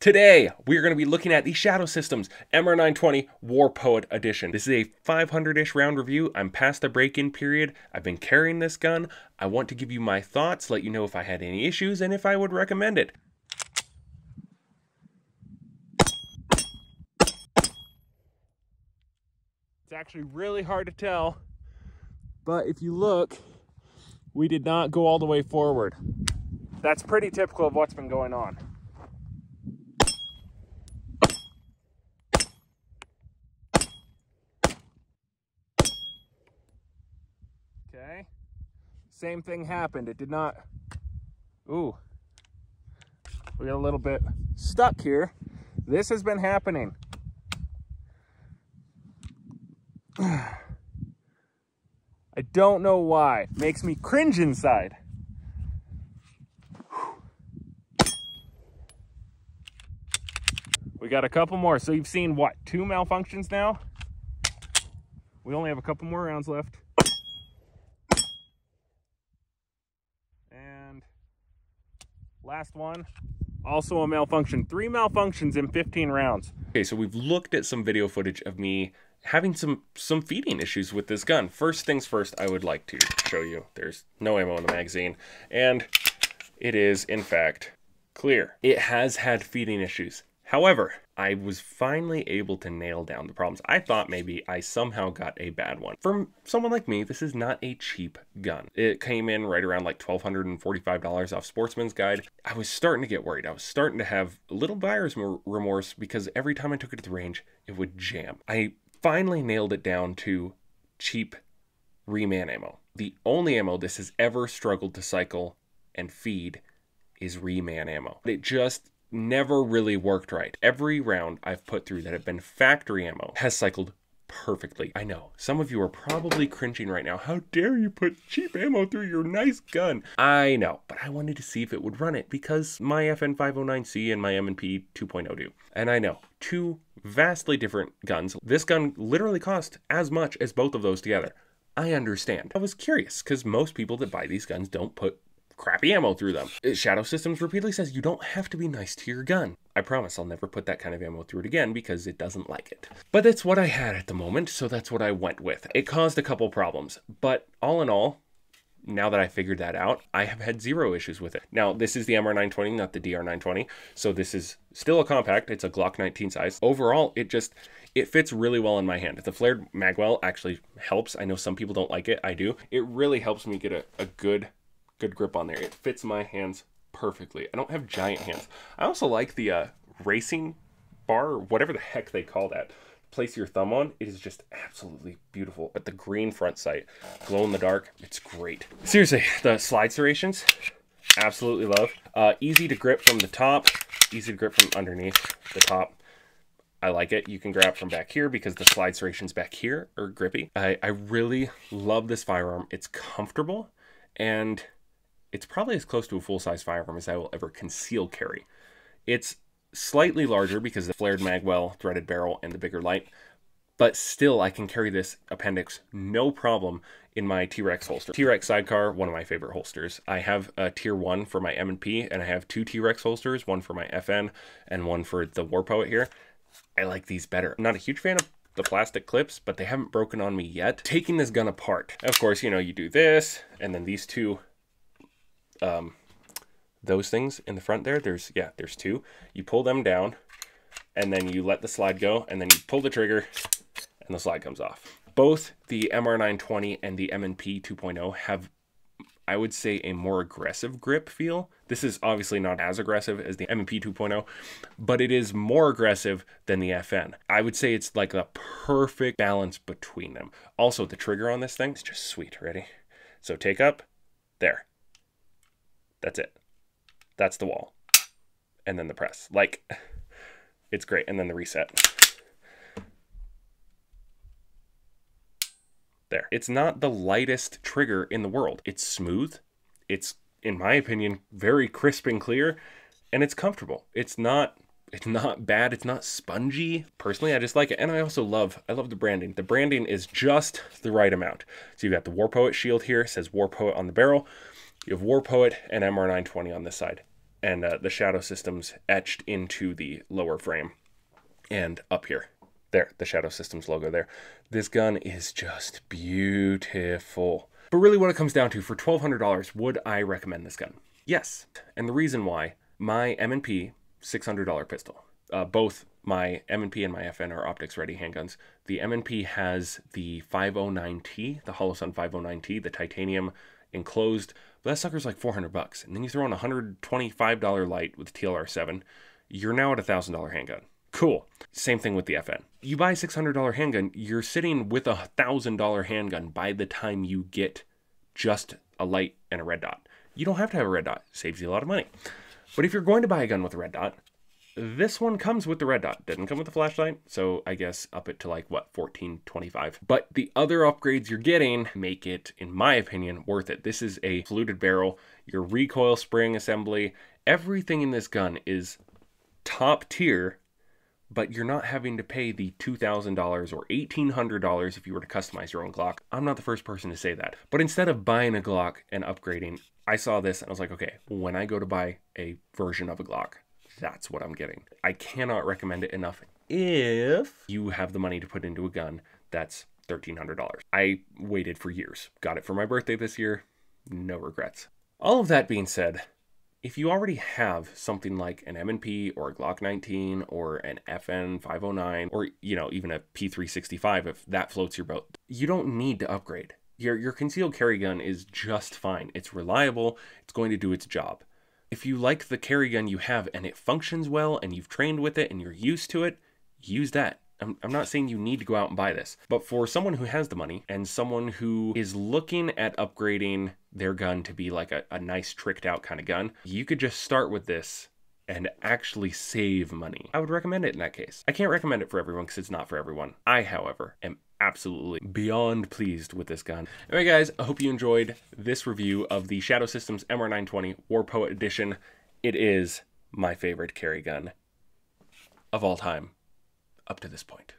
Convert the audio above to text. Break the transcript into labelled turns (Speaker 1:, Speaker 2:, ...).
Speaker 1: Today, we're going to be looking at the Shadow Systems MR920 WarPoet Edition. This is a 500-ish round review. I'm past the break-in period. I've been carrying this gun. I want to give you my thoughts, let you know if I had any issues, and if I would recommend it. It's actually really hard to tell, but if you look, we did not go all the way forward. That's pretty typical of what's been going on. Okay, same thing happened. It did not, ooh, we got a little bit stuck here. This has been happening. I don't know why. Makes me cringe inside. We got a couple more. So you've seen what, 2 malfunctions now? We only have a couple more rounds left. And last one, also a malfunction. 3 malfunctions in 15 rounds. Okay, so we've looked at some video footage of me having some feeding issues with this gun. First things first, I would like to show you. There's no ammo in the magazine, and it is, in fact, clear. It has had feeding issues. However, I was finally able to nail down the problems. I thought maybe I somehow got a bad one. For someone like me, this is not a cheap gun. It came in right around like $1,245 off Sportsman's Guide. I was starting to get worried. I was starting to have a little buyer's remorse because every time I took it to the range, it would jam. I finally nailed it down to cheap reman ammo. The only ammo this has ever struggled to cycle and feed is reman ammo. It just never really worked right. Every round I've put through that have been factory ammo has cycled perfectly. I know, some of you are probably cringing right now. How dare you put cheap ammo through your nice gun? I know, but I wanted to see if it would run it because my FN509C and my M&P 2.0 do. And I know, 2 vastly different guns. This gun literally cost as much as both of those together. I understand. I was curious because most people that buy these guns don't put crappy ammo through them. Shadow Systems repeatedly says you don't have to be nice to your gun. I promise I'll never put that kind of ammo through it again because it doesn't like it. But that's what I had at the moment, so that's what I went with. It caused a couple problems, but all in all, now that I figured that out, I have had 0 issues with it. Now, this is the MR920, not the DR920, so this is still a compact. It's a Glock 19 size. Overall, it fits really well in my hand. The flared magwell actually helps. I know some people don't like it. I do. It really helps me get a good grip on there. It fits my hands perfectly. I don't have giant hands. I also like the racing bar, or whatever the heck they call that. Place your thumb on. It is just absolutely beautiful. But the green front sight, glow in the dark, it's great. Seriously, the slide serrations, absolutely love. Easy to grip from the top, easy to grip from underneath the top. I like it. You can grab from back here because the slide serrations back here are grippy. I really love this firearm. It's comfortable, and it's probably as close to a full-size firearm as I will ever conceal carry. It's slightly larger because of the flared magwell, threaded barrel, and the bigger light, but still I can carry this appendix no problem in my T-Rex holster. T-Rex sidecar, one of my favorite holsters. I have a tier 1 for my M&P, and I have 2 T-Rex holsters, one for my FN and one for the WarPoet here. I like these better. I'm not a huge fan of the plastic clips, but they haven't broken on me yet. Taking this gun apart, of course, you know, you do this, and then these two those things in the front there, there's 2. You pull them down, and then you let the slide go, and then you pull the trigger, and the slide comes off. Both the MR920 and the M&P 2.0 have, I would say, a more aggressive grip feel. This is obviously not as aggressive as the M&P 2.0, but it is more aggressive than the FN. I would say it's like the perfect balance between them. Also, the trigger on this thing is just sweet. Ready? So take up, there. That's it. That's the wall. And then the press. Like, it's great. And then the reset. There. It's not the lightest trigger in the world. It's smooth. It's, in my opinion, very crisp and clear. And it's comfortable. It's not bad. It's not spongy. Personally, I just like it. And I also love the branding. The branding is just the right amount. So you've got the WarPoet shield here. It says WarPoet on the barrel. You have WarPoet and MR920 on this side. and the Shadow Systems etched into the lower frame and up here. There, the Shadow Systems logo there. This gun is just beautiful. But really what it comes down to, for $1,200, would I recommend this gun? Yes. And the reason why, my M&P $600 pistol. Both my M&P and my FN are optics ready handguns. The M&P has the 509T, the Holosun 509T, the titanium enclosed. But that sucker's like $400. And then you throw in a $125 light with TLR7, you're now at a $1,000 handgun. Cool. Same thing with the FN. You buy a $600 handgun, you're sitting with a $1,000 handgun by the time you get just a light and a red dot. You don't have to have a red dot. Saves you a lot of money. But if you're going to buy a gun with a red dot, this one comes with the red dot. Didn't come with the flashlight, so I guess up it to like, what, $14.25. But the other upgrades you're getting make it, in my opinion, worth it. This is a fluted barrel, your recoil spring assembly. Everything in this gun is top tier, but you're not having to pay the $2,000 or $1,800 if you were to customize your own Glock. I'm not the first person to say that. But instead of buying a Glock and upgrading, I saw this and I was like, okay, when I go to buy a version of a Glock, that's what I'm getting. I cannot recommend it enough if you have the money to put into a gun that's $1,300. I waited for years. Got it for my birthday this year. No regrets. All of that being said, if you already have something like an M&P or a Glock 19 or an FN 509 or, you know, even a P365, if that floats your boat, you don't need to upgrade. Your concealed carry gun is just fine. It's reliable. It's going to do its job. If you like the carry gun you have and it functions well and you've trained with it and you're used to it, use that. I'm not saying you need to go out and buy this, but for someone who has the money and someone who is looking at upgrading their gun to be like a nice tricked out kind of gun, you could just start with this and actually save money. I would recommend it in that case. I can't recommend it for everyone because it's not for everyone. I, however, am absolutely beyond pleased with this gun. Anyway, guys, I hope you enjoyed this review of the Shadow Systems MR920 WarPoet Edition. It is my favorite carry gun of all time up to this point.